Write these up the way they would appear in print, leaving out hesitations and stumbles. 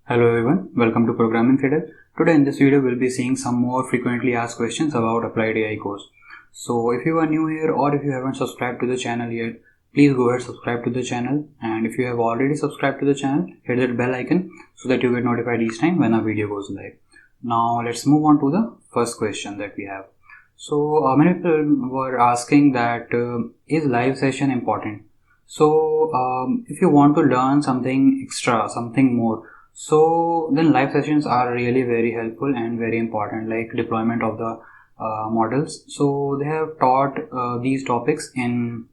Hello everyone, welcome to Programming Fiddle. Today in this video we'll be seeing some more frequently asked questions about Applied AI course. So if you are new here or if you haven't subscribed to the channel yet, please go ahead subscribe to the channel, and if you have already subscribed to the channel, hit that bell icon so that you get notified each time when a video goes live. Now let's move on to the first question that we have. So many people were asking that is live session important? So if you want to learn something extra, something more, so then live sessions are really very helpful and very important, like deployment of the models. So they have taught these topics in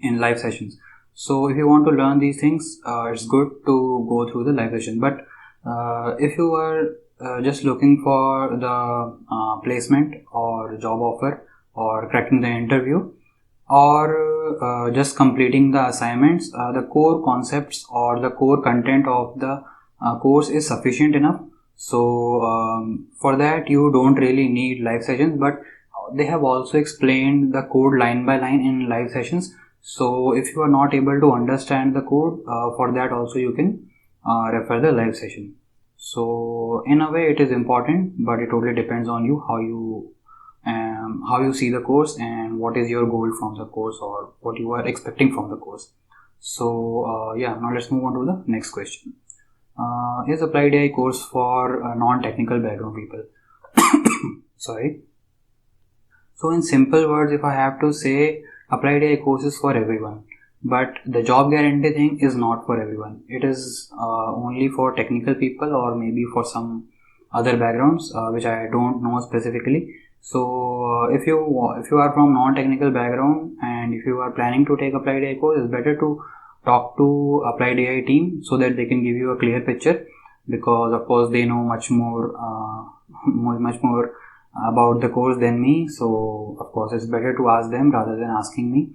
live sessions. So if you want to learn these things, it's good to go through the live session. But if you are just looking for the placement or job offer or cracking the interview, or just completing the assignments, the core concepts or the core content of the course is sufficient enough. So for that you don't really need live sessions, but they have also explained the code line by line in live sessions. So if you are not able to understand the code, for that also you can refer the live session. So in a way it is important, but it totally depends on you how you see the course and what is your goal from the course or what you are expecting from the course. So now let's move on to the next question. Is Applied AI course for non-technical background people? Sorry. So in simple words, if I have to say, Applied AI course is for everyone, but the job guarantee thing is not for everyone. It is only for technical people or maybe for some other backgrounds, which I don't know specifically. So if you are from non-technical background and if you are planning to take Applied AI course, it's better to talk to Applied AI team so that they can give you a clear picture, because of course they know much more about the course than me. So of course it's better to ask them rather than asking me.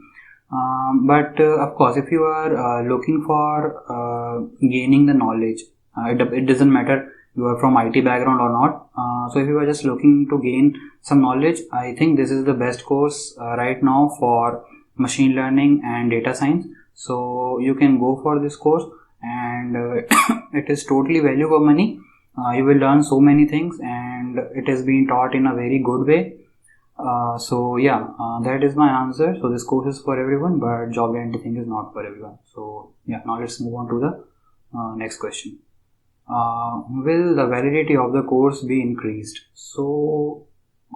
But of course if you are looking for gaining the knowledge, it doesn't matter you are from IT background or not. So if you are just looking to gain some knowledge, I think this is the best course right now for machine learning and data science. So you can go for this course, and it is totally value for money. You will learn so many things and it is being taught in a very good way. That is my answer. So this course is for everyone, but job guarantee thing is not for everyone. So now let's move on to the next question. Will the validity of the course be increased? So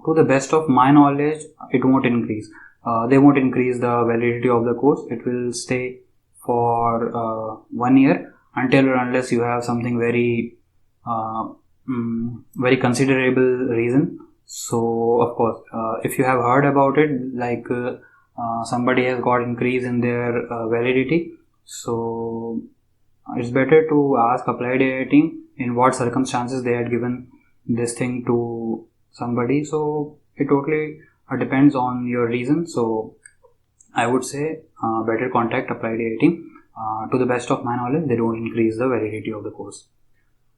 to the best of my knowledge, it won't increase. They won't increase the validity of the course. It will stay for 1 year until or unless you have something very very considerable reason. So of course if you have heard about it, like somebody has got increase in their validity, so it's better to ask Applied AI team in what circumstances they had given this thing to somebody. So it totally depends on your reason. So I would say better contact Applied AI team. To the best of my knowledge, they don't increase the validity of the course.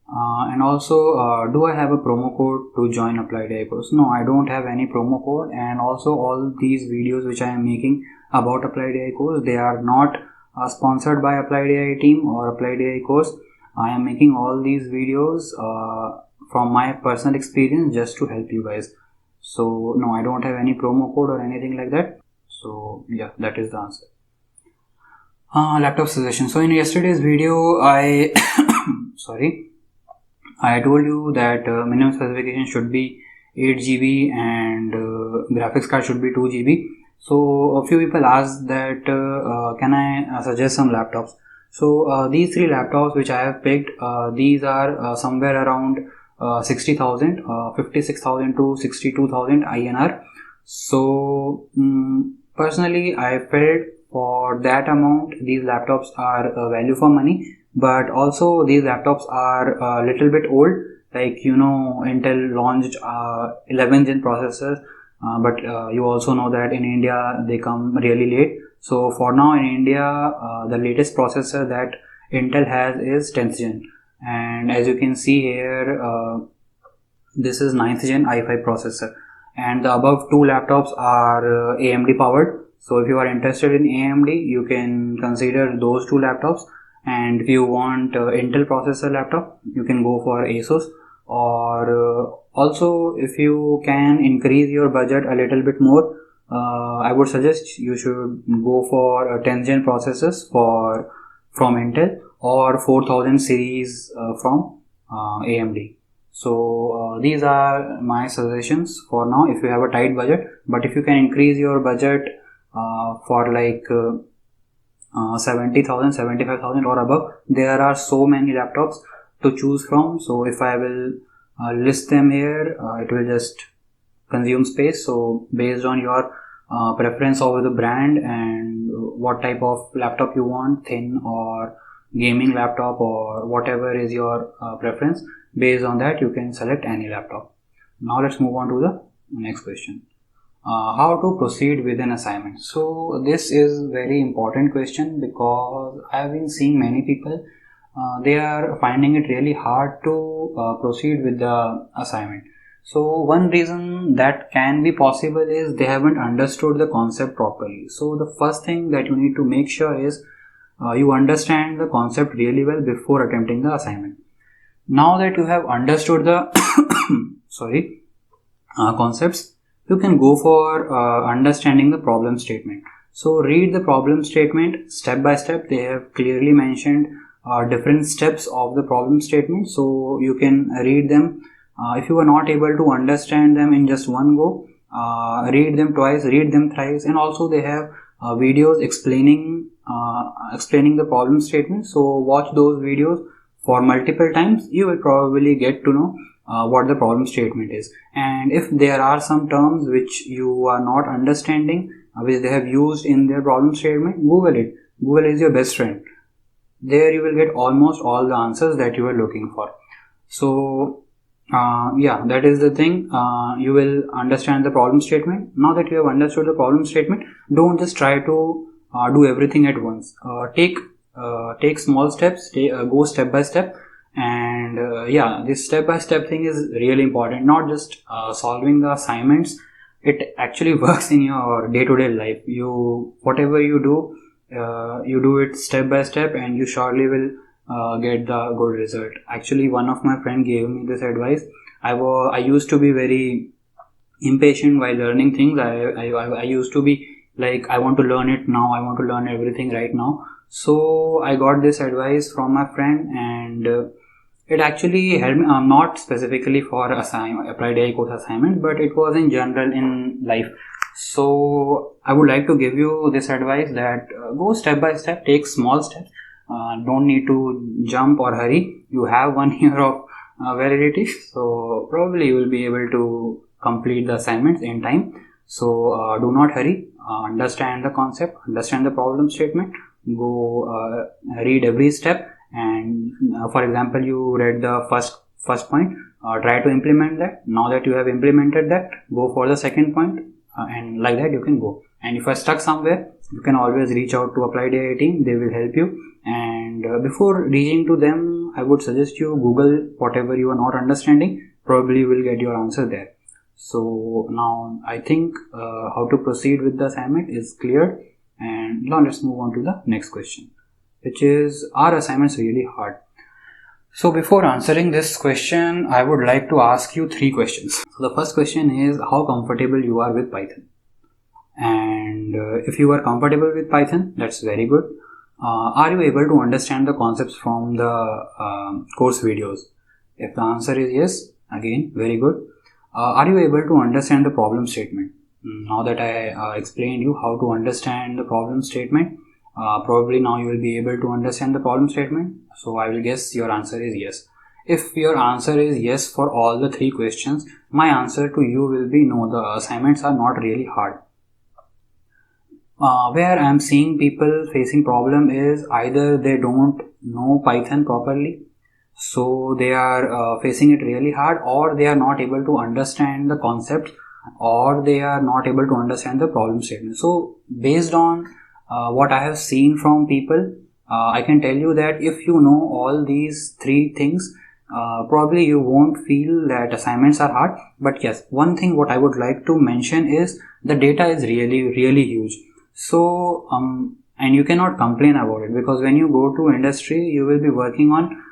And also, do I have a promo code to join Applied AI course? No, I don't have any promo code. And also all these videos which I am making about Applied AI course, they are not sponsored by Applied AI team or Applied AI course. I am making all these videos from my personal experience just to help you guys. So no, I don't have any promo code or anything like that. So that is the answer. Laptop suggestion. So in yesterday's video, I I told you that minimum specification should be 8 GB and graphics card should be 2 GB. So a few people asked that can I suggest some laptops. So these three laptops which I have picked, these are somewhere around 60,000, 56,000 to 62,000 INR. So personally I felt for that amount these laptops are value for money, but also these laptops are a little bit old. Like Intel launched 11th gen processors, but you also know that in India they come really late. So for now in India the latest processor that Intel has is 10th gen, and as you can see here this is 9th gen i5 processor, and the above two laptops are AMD powered. So if you are interested in AMD, you can consider those two laptops. And if you want Intel processor laptop, you can go for Asus. Or also, if you can increase your budget a little bit more, I would suggest you should go for 10th gen processors from Intel, or 4000 series from AMD. So these are my suggestions for now if you have a tight budget. But if you can increase your budget for like 70,000, 75,000 or above, there are so many laptops to choose from. So if I will list them here, it will just consume space. So based on your preference over the brand and what type of laptop you want, thin or gaming laptop or whatever is your preference, based on that you can select any laptop. Now let's move on to the next question. How to proceed with an assignment. So this is very important question, because I have been seeing many people they are finding it really hard to proceed with the assignment. So one reason that can be possible is they haven't understood the concept properly. So the first thing that you need to make sure is you understand the concept really well before attempting the assignment. Now that you have understood the concepts, you can go for understanding the problem statement. So read the problem statement step by step. They have clearly mentioned different steps of the problem statement, so you can read them. If you are not able to understand them in just one go, read them twice, read them thrice, and also they have videos explaining the problem statement. So watch those videos for multiple times. You will probably get to know what the problem statement is. And if there are some terms which you are not understanding, which they have used in their problem statement, Google it. Google is your best friend. There you will get almost all the answers that you are looking for. So that is the thing. You will understand the problem statement. Now that you have understood the problem statement, don't just try to do everything at once. Take small steps, go step by step. And this step by step thing is really important. Not just solving the assignments. It actually works in your day-to-day life. Whatever you do, you do it step by step, and you surely will get the good result. Actually, one of my friend gave me this advice. I used to be very impatient while learning things. I used to be like, I want to learn it now. I want to learn everything right now. So I got this advice from my friend, and it actually helped me. Not specifically for applied AI course assignment, but it was in general in life. So I would like to give you this advice that go step by step, take small steps. Don't need to jump or hurry. You have 1 year of validity, so probably you will be able to complete the assignments in time. So do not hurry. Understand the concept, understand the problem statement, go read every step, and for example, you read the first point, try to implement that. Now that you have implemented that, go for the second point, and like that you can go. And if you are stuck somewhere, you can always reach out to Applied AI team. They will help you. And before reaching to them, I would suggest you Google whatever you are not understanding. Probably you will get your answer there. So now I think how to proceed with the assignment is clear. And now let's move on to the next question, which is, are assignments really hard? So before answering this question, I would like to ask you 3 questions. So the first question is, how comfortable you are with Python? And if you are comfortable with Python, that's very good. Are you able to understand the concepts from the course videos? If the answer is yes, again, very good. Are you able to understand the problem statement? Now that I explained you how to understand the problem statement, probably now you will be able to understand the problem statement. So I will guess your answer is yes. If your answer is yes for all the 3 questions, my answer to you will be no, the assignments are not really hard. Where I am seeing people facing problem is either they don't know Python properly, so they are facing it really hard, or they are not able to understand the concept, or they are not able to understand the problem statement. So based on what I have seen from people, I can tell you that if you know all these 3 things, probably you won't feel that assignments are hard. But yes, one thing what I would like to mention is the data is really huge. So and you cannot complain about it, because when you go to industry you will be working on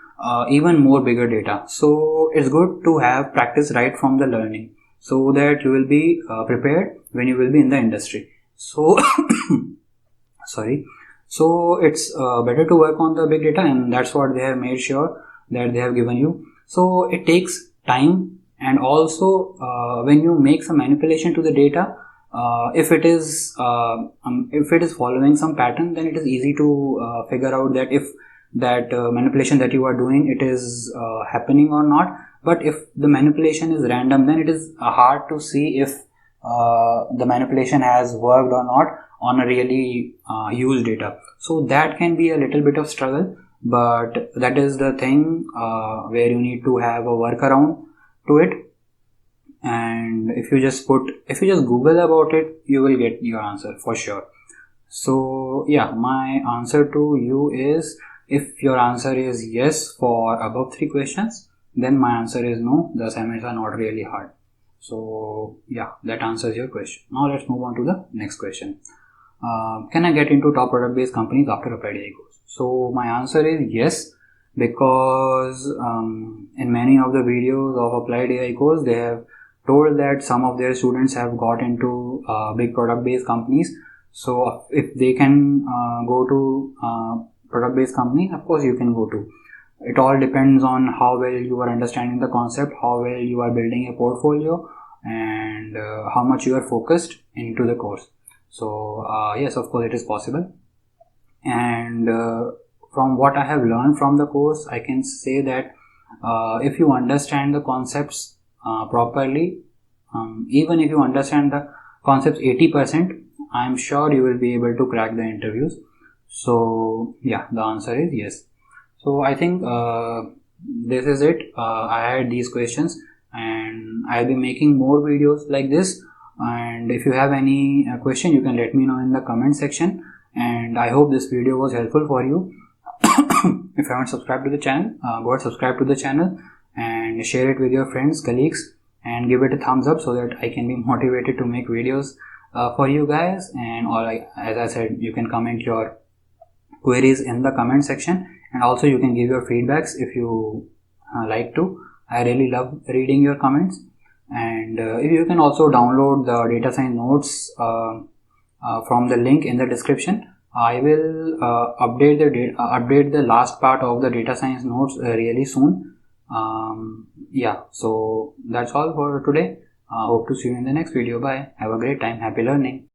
even more bigger data. So it's good to have practice right from the learning, so that you will be prepared when you will be in the industry. So sorry, so it's better to work on the big data, and that's what they have made sure that they have given you. So it takes time, and also when you make some manipulation to the data, if it is following some pattern, then it is easy to figure out that if that manipulation that you are doing, it is happening or not. But if the manipulation is random, then it is hard to see if the manipulation has worked or not on a really huge data. So that can be a little bit of struggle, but that is the thing where you need to have a workaround to it. And if you just Google about it, you will get your answer for sure. So yeah, my answer to you is, if your answer is yes for above 3 questions, then my answer is no, the assignments are not really hard. So yeah, that answers your question. Now let's move on to the next question. Can I get into top product based companies after applied AI course? So my answer is yes, because in many of the videos of applied AI course, they have told that some of their students have got into big product based companies. So if they can go to product based company, of course you can go to. It all depends on how well you are understanding the concept, how well you are building a portfolio, and how much you are focused into the course. So yes, of course it is possible. And from what I have learned from the course, I can say that if you understand the concepts properly, even if you understand the concepts 80%, I am sure you will be able to crack the interviews. So yeah, the answer is yes. So I think this is it. I had these questions, and I'll be making more videos like this. And if you have any question, you can let me know in the comment section. And I hope this video was helpful for you. If you haven't subscribed to the channel, go ahead, subscribe to the channel and share it with your friends, colleagues, and give it a thumbs up so that I can be motivated to make videos for you guys. And as I said, you can comment your queries in the comment section, and also you can give your feedbacks if you like to. I really love reading your comments. And if you can also download the data science notes from the link in the description. I will update the last part of the data science notes really soon. Yeah, so that's all for today. Hope to see you in the next video. Bye. Have a great time. Happy learning.